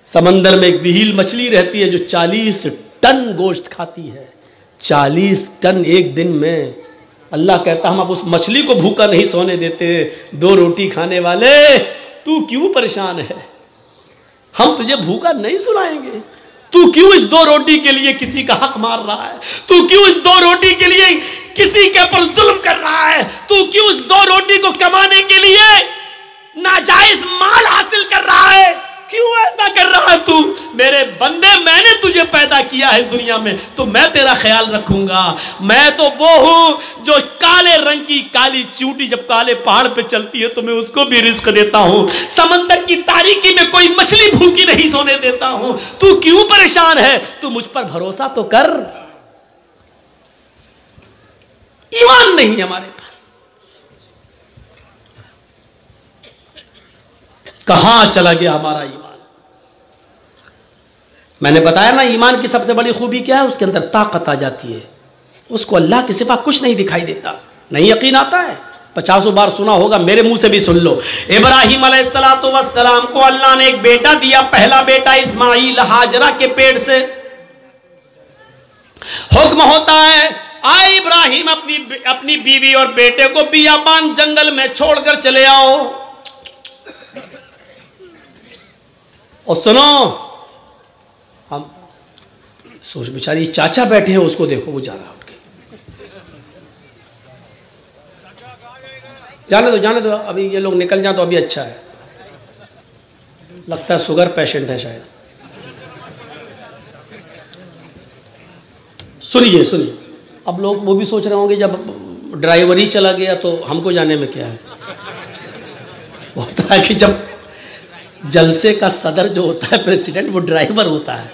समंदर में एक व्हील मछली रहती है जो 40 टन गोश्त खाती है। 40 टन एक दिन में। अल्लाह कहता हम अब उस मछली को भूखा नहीं सोने देते। 2 रोटी खाने वाले तू क्यों परेशान है? हम तुझे भूखा नहीं सुलाएंगे। तू क्यों इस 2 रोटी के लिए किसी का हक मार रहा है? तू क्यों इस 2 रोटी के लिए किसी के ऊपर जुल्म कर रहा है? तू क्यों इस 2 रोटी को कमाने के लिए नाजायज माल हासिल कर रहा है? क्यों ऐसा कर रहा है तू? मेरे बंदे, मैंने तुझे पैदा किया है इस दुनिया में तो मैं तेरा ख्याल रखूंगा। मैं तो वो हूं जो काले रंग की काली चूंटी जब काले पहाड़ पे चलती है तो मैं उसको भी रिस्क देता हूं। समंदर की तारीकी में कोई मछली भूखी नहीं सोने देता हूं। तू क्यों परेशान है? तू मुझ पर भरोसा तो कर। ईमान नहीं हमारे पास। कहां चला गया हमारा ईमान? मैंने बताया ना, ईमान की सबसे बड़ी खूबी क्या है? उसके अंदर ताकत आ जाती है। उसको अल्लाह के सिवा कुछ नहीं दिखाई देता। नहीं यकीन आता है? 50 बार सुना होगा, मेरे मुंह से भी सुन लो। इब्राहिम अलैहिस्सलातु वस्सलाम को अल्लाह ने एक बेटा दिया। पहला बेटा इस्माइल हाजरा के पेट से। हुक्म होता है, आए इब्राहिम अपनी बीवी और बेटे को बियाबान जंगल में छोड़कर चले आओ। और सुनो, हम सोच बेचारी चाचा बैठे हैं, उसको देखो वो जा रहा उठ के। जाने दो अभी ये लोग निकल जाए तो अभी अच्छा है। लगता है शुगर पेशेंट है शायद। सुनिए अब लोग वो भी सोच रहे होंगे जब ड्राइवर ही चला गया तो हमको जाने में क्या है। वो होता है कि जब जलसे का सदर जो होता है प्रेसिडेंट, वो ड्राइवर होता है।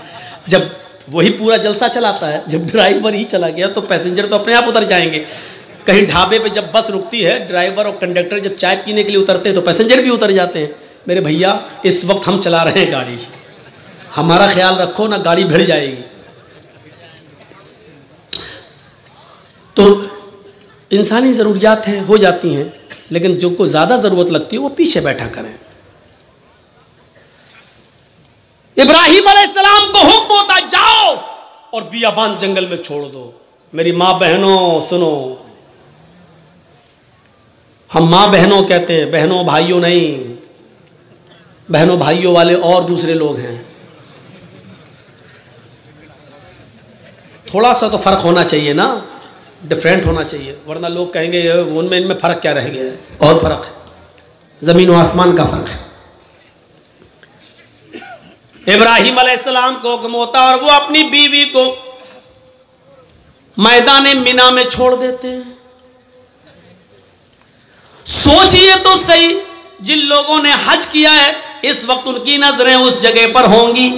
जब वही पूरा जलसा चलाता है, जब ड्राइवर ही चला गया तो पैसेंजर तो अपने आप उतर जाएंगे। कहीं ढाबे पे जब बस रुकती है, ड्राइवर और कंडक्टर जब चाय पीने के लिए उतरते हैं तो पैसेंजर भी उतर जाते हैं। मेरे भैया, इस वक्त हम चला रहे हैं गाड़ी, हमारा ख्याल रखो ना, गाड़ी भिड़ जाएगी। तो इंसानी ज़रूरियात हैं, हो जाती हैं, लेकिन जो को ज़्यादा ज़रूरत लगती है वो पीछे बैठा करें। इब्राहिम अलैहिस्सलाम को हुक्म होता, जाओ और बियाबान जंगल में छोड़ दो। मेरी माँ बहनों सुनो, हम माँ बहनों कहते हैं, बहनों भाइयों नहीं। बहनों भाइयों वाले और दूसरे लोग हैं। थोड़ा सा तो फर्क होना चाहिए ना, डिफरेंट होना चाहिए, वरना लोग कहेंगे उनमें इनमें फर्क क्या रह गया है। और फर्क है, जमीन और आसमान का फर्क है। इब्राहिम अलैहिस्सलाम को हुक्म होता और वो अपनी बीवी को मैदान मिना में छोड़ देते हैं। सोचिए तो सही, जिन लोगों ने हज किया है इस वक्त उनकी नजरें उस जगह पर होंगी,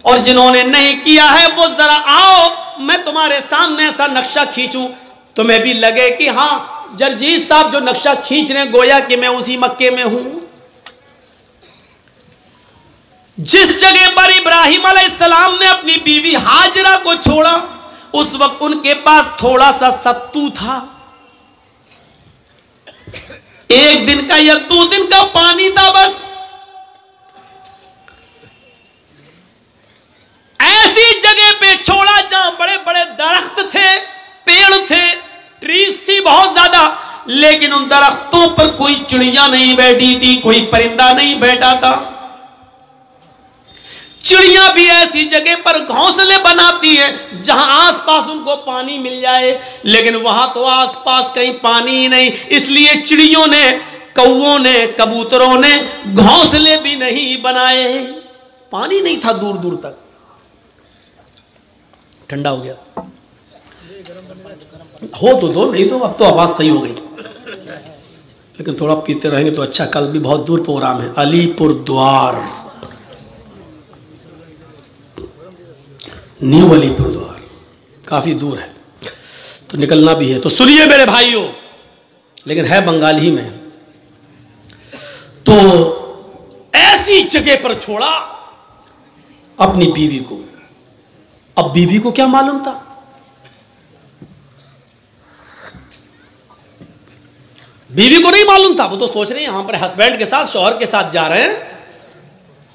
और जिन्होंने नहीं किया है वो जरा आओ, मैं तुम्हारे सामने ऐसा नक्शा खींचूं, तुम्हें भी लगे कि हाँ जरजीत साहब जो नक्शा खींच रहे हैं गोया कि मैं उसी मक्के में हूं। जिस जगह पर इब्राहिम अलैहिस्सलाम ने अपनी बीवी हाजरा को छोड़ा, उस वक्त उनके पास थोड़ा सा सत्तू था, 1 दिन का या 2 दिन का पानी था बस। ऐसी जगह पे छोड़ा जहां बड़े बड़े दरख्त थे, पेड़ थे, ट्रीज थी बहुत ज्यादा, लेकिन उन दरख्तों पर कोई चिड़िया नहीं बैठी थी, कोई परिंदा नहीं बैठा था। चिड़िया भी ऐसी जगह पर घोंसले बनाती है जहां आसपास उनको पानी मिल जाए, लेकिन वहां तो आसपास कहीं पानी ही नहीं। इसलिए चिड़ियों ने, कौओं ने, कबूतरों ने घोंसले भी नहीं बनाए। पानी नहीं था दूर दूर तक। ठंडा हो गया हो तो दो, नहीं तो अब तो आवाज सही हो गई, लेकिन थोड़ा पीते रहेंगे तो अच्छा। कल भी बहुत दूर प्रोग्राम है, अलीपुर द्वार, न्यू अलीपुर द्वार, काफी दूर है तो निकलना भी है। तो सुनिए मेरे भाइयों, लेकिन है बंगाली में। तो ऐसी जगह पर छोड़ा अपनी बीवी को। अब बीवी को क्या मालूम था? बीवी को नहीं मालूम था, वो तो सोच रही है यहां पर हस्बैंड के साथ, शौहर के साथ जा रहे हैं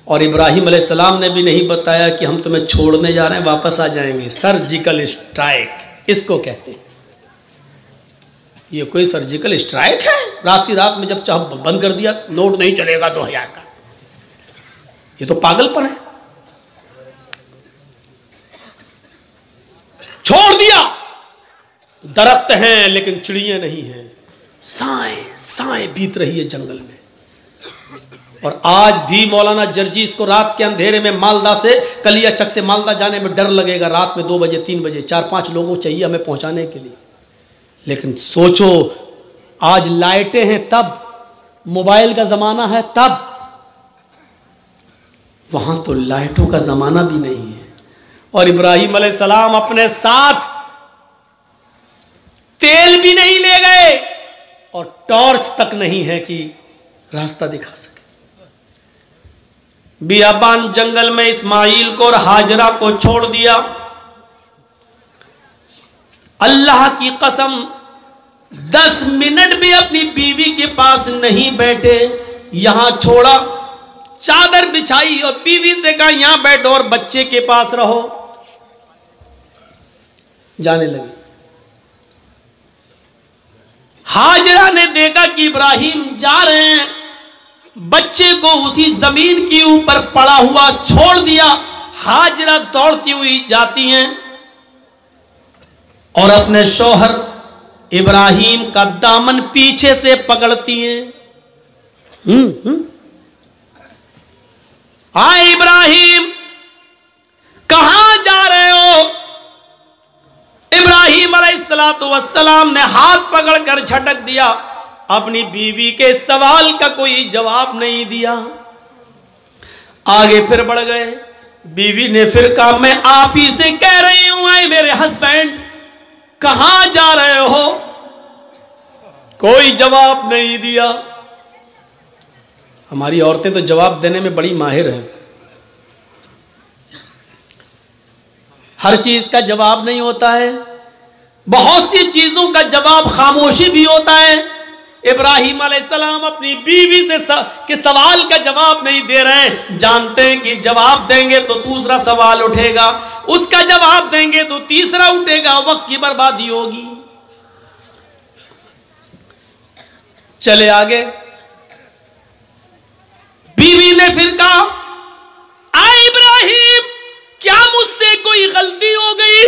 और इब्राहिम अलैहिस्सलाम ने भी नहीं बताया कि हम तुम्हें छोड़ने जा रहे हैं, वापस आ जाएंगे। सर्जिकल स्ट्राइक इसको कहते हैं। ये कोई सर्जिकल स्ट्राइक है? रात में जब चाह बंद कर दिया, नोट नहीं चलेगा 2000 का। ये तो पागलपन है। छोड़ दिया, दरख्त हैं लेकिन चिड़ियां नहीं हैं, साएं बीत रही है जंगल में। और आज भी मौलाना जर्जीस को रात के अंधेरे में मालदा से कलियाचक से मालदा जाने में डर लगेगा। रात में 2 बजे 3 बजे 4-5 लोगों चाहिए हमें पहुंचाने के लिए। लेकिन सोचो, आज लाइटें हैं तब, मोबाइल का जमाना है तब, वहां तो लाइटों का जमाना भी नहीं है। और इब्राहिम अलैहिस्सलाम अपने साथ तेल भी नहीं ले गए और टॉर्च तक नहीं है कि रास्ता दिखा सके। बियाबान जंगल में इस्माइल को और हाजरा को छोड़ दिया। अल्लाह की कसम 10 मिनट भी अपनी बीवी के पास नहीं बैठे, यहां छोड़ा, चादर बिछाई और बीवी से कहा यहां बैठो और बच्चे के पास रहो। जाने लगे। हाजरा ने देखा कि इब्राहिम जा रहे हैं, बच्चे को उसी जमीन के ऊपर पड़ा हुआ छोड़ दिया। हाजरा दौड़ती हुई जाती हैं और अपने शौहर इब्राहिम का दामन पीछे से पकड़ती हैं। आए इब्राहिम, कहां जा रहे हो? इब्राहिम अलैहिस्सलातु वस्सलाम ने हाथ पकड़कर झटक दिया। अपनी बीवी के सवाल का कोई जवाब नहीं दिया। आगे फिर बढ़ गए। बीवी ने फिर कहा मैं आप ही से कह रही हूं, आए मेरे हस्बैंड, कहां जा रहे हो? कोई जवाब नहीं दिया। हमारी औरतें तो जवाब देने में बड़ी माहिर हैं। हर चीज का जवाब नहीं होता है, बहुत सी चीजों का जवाब खामोशी भी होता है। इब्राहिम अलैहिस्सलाम अपनी बीवी से के सवाल का जवाब नहीं दे रहे हैं। जानते हैं कि जवाब देंगे तो दूसरा सवाल उठेगा, उसका जवाब देंगे तो तीसरा उठेगा, वक्त की बर्बादी होगी। चले आगे। बीवी ने फिर कहा आ इब्राहिम, क्या मुझसे कोई गलती हो गई?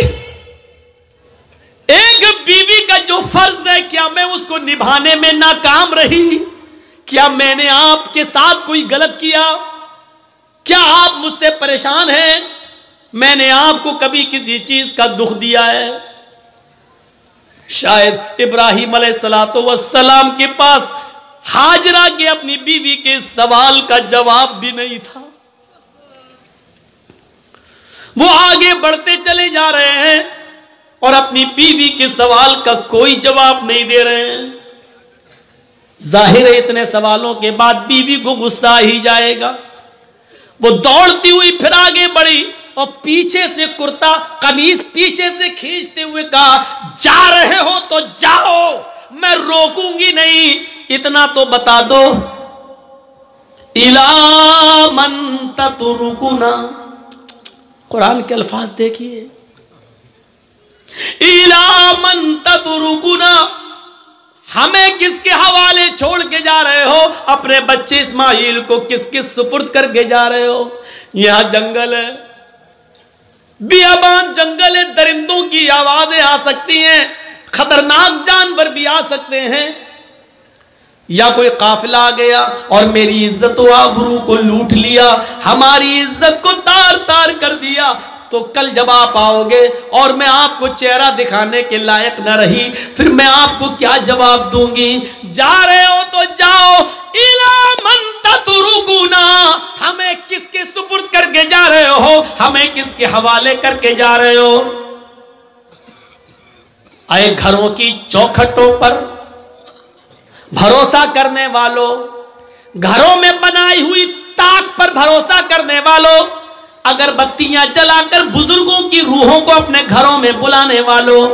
एक बीवी का जो फर्ज है, क्या मैं उसको निभाने में नाकाम रही? क्या मैंने आपके साथ कोई गलत किया? क्या आप मुझसे परेशान हैं? मैंने आपको कभी किसी चीज का दुख दिया है? शायद इब्राहिम अलैहिस्सलातु वस्सलाम के पास हाजरा के अपनी बीवी के सवाल का जवाब भी नहीं था। वो आगे बढ़ते चले जा रहे हैं और अपनी बीवी के सवाल का कोई जवाब नहीं दे रहे हैं। जाहिर है इतने सवालों के बाद बीवी को गुस्सा ही जाएगा। वो दौड़ती हुई फिर आगे बढ़ी और पीछे से कुर्ता कमीज पीछे से खींचते हुए कहा जा रहे हो तो जाओ, मैं रोकूंगी नहीं। इतना तो बता दो, इला मन ततरुकुना, कुरान के अल्फाज देखिए, इला मन ततरुकुना, हमें किसके हवाले छोड़ के जा रहे हो? अपने बच्चे इस्माइल को किसके सुपुर्द करके जा रहे हो? यहां जंगल है, बियाबान जंगल है, दरिंदों की आवाजें आ सकती हैं, खतरनाक जानवर भी आ सकते हैं, या कोई काफिला आ गया और मेरी इज्जत व आबरू को लूट लिया, हमारी इज्जत को तार तार कर दिया, तो कल जब आप आओगे और मैं आपको चेहरा दिखाने के लायक न रही, फिर मैं आपको क्या जवाब दूंगी? जा रहे हो तो जाओ, इला मन ततरुकुना, हमें किसके सुपुर्द करके जा रहे हो? हमें किसके हवाले करके जा रहे हो? आए घरों की चौखटों पर भरोसा करने वालों, घरों में बनाई हुई ताक पर भरोसा करने वालों, अगरबत्तियां जलाकर बुजुर्गों की रूहों को अपने घरों में बुलाने वालों,